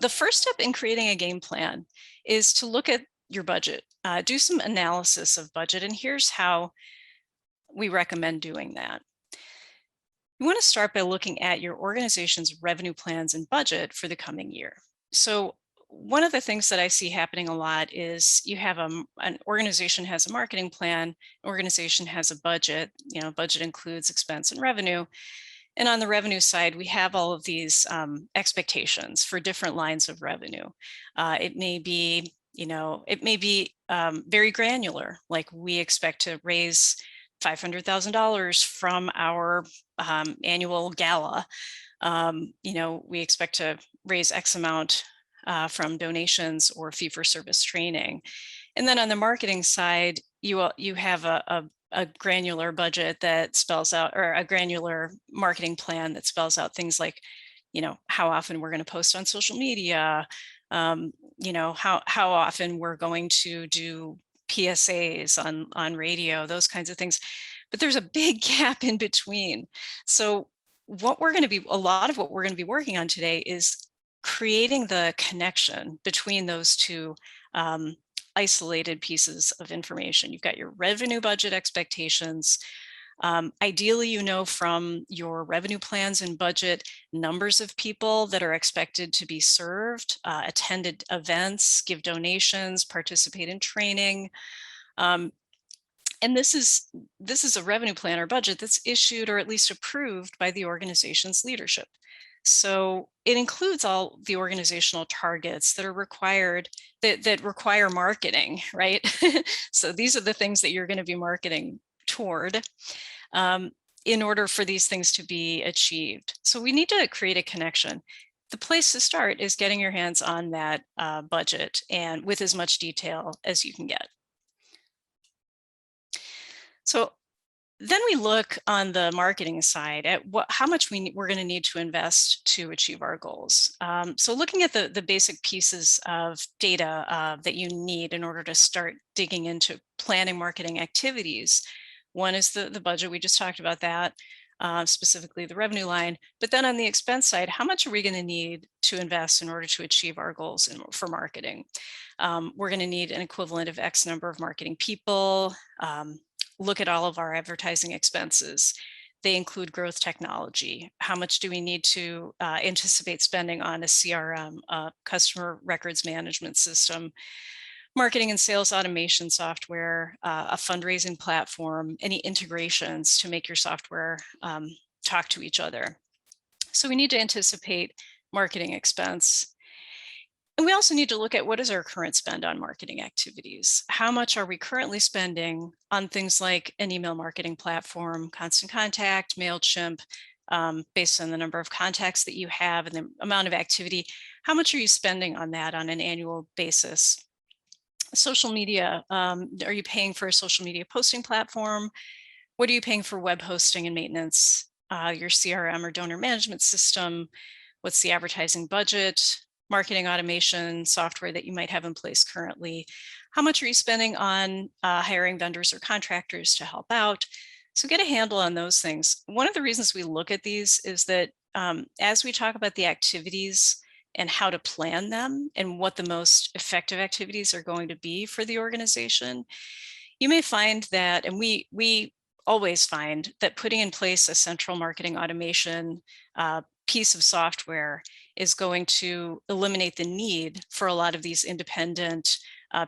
the first step in creating a game plan is to look at your budget, do some analysis of budget, and here's how we recommend doing that. You want to start by looking at your organization's revenue plans and budget for the coming year. So one of the things that I see happening a lot is you have an organization has a marketing plan, an organization has a budget, budget includes expense and revenue. And on the revenue side, we have all of these expectations for different lines of revenue. It may be, very granular, like we expect to raise $500,000 from our annual gala. We expect to raise X amount from donations or fee-for-service training. And then on the marketing side, you have a granular budget that spells out, or a granular marketing plan that spells out things like, how often we're going to post on social media, how often we're going to do PSAs on radio, those kinds of things. But there's a big gap in between. So a lot of what we're going to be working on today is creating the connection between those two isolated pieces of information. You've got your revenue budget expectations. Ideally, from your revenue plans and budget, numbers of people that are expected to be served, attended events, give donations, participate in training. And this is a revenue plan or budget that's issued or at least approved by the organization's leadership. So it includes all the organizational targets that are required, that require marketing, right? So these are the things that you're going to be marketing toward in order for these things to be achieved. So we need to create a connection. The place to start is getting your hands on that budget and with as much detail as you can get. So then we look on the marketing side at how much we're going to need to invest to achieve our goals. So looking at the basic pieces of data that you need in order to start digging into planning marketing activities. One is the budget. We just talked about that, specifically the revenue line. But then on the expense side, how much are we going to need to invest in order to achieve our goals for marketing? We're going to need an equivalent of X number of marketing people. Look at all of our advertising expenses. They include growth technology. How much do we need to anticipate spending on a CRM, a customer records management system, marketing and sales automation software, a fundraising platform, any integrations to make your software talk to each other. So we need to anticipate marketing expense. And we also need to look at what is our current spend on marketing activities. How much are we currently spending on things like an email marketing platform, Constant Contact, MailChimp, based on the number of contacts that you have and the amount of activity? How much are you spending on that on an annual basis? Social media, are you paying for a social media posting platform? What are you paying for web hosting and maintenance? Your CRM or donor management system? What's the advertising budget? Marketing automation software that you might have in place currently? How much are you spending on hiring vendors or contractors to help out? So get a handle on those things. One of the reasons we look at these is that as we talk about the activities and how to plan them and what the most effective activities are going to be for the organization, you may find that, and we always find that putting in place a central marketing automation piece of software is going to eliminate the need for a lot of these independent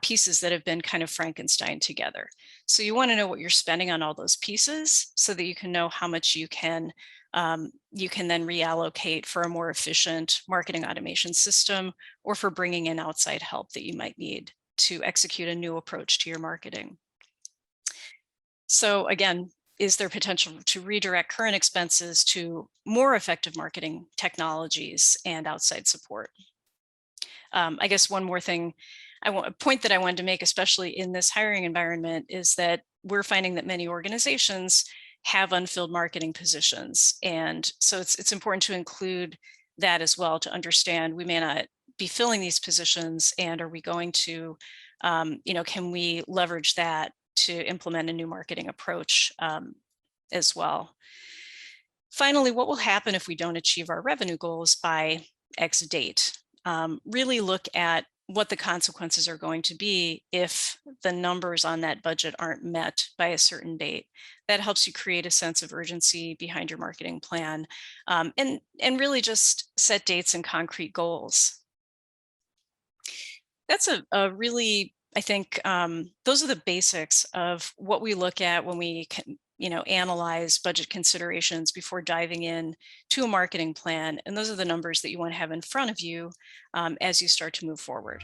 pieces that have been kind of Frankenstein together. So you want to know what you're spending on all those pieces so that you can know how much you can then reallocate for a more efficient marketing automation system or for bringing in outside help that you might need to execute a new approach to your marketing. So again, is there potential to redirect current expenses to more effective marketing technologies and outside support? I guess one more thing, a point that I wanted to make, especially in this hiring environment, is that we're finding that many organizations have unfilled marketing positions. And so it's important to include that as well, to understand we may not be filling these positions, and are we going to, can we leverage that to implement a new marketing approach as well. Finally, what will happen if we don't achieve our revenue goals by X date? really look at what the consequences are going to be if the numbers on that budget aren't met by a certain date. That helps you create a sense of urgency behind your marketing plan, and really just set dates and concrete goals. That's a really, I think, those are the basics of what we look at when we can, analyze budget considerations before diving in to a marketing plan. And those are the numbers that you want to have in front of you as you start to move forward.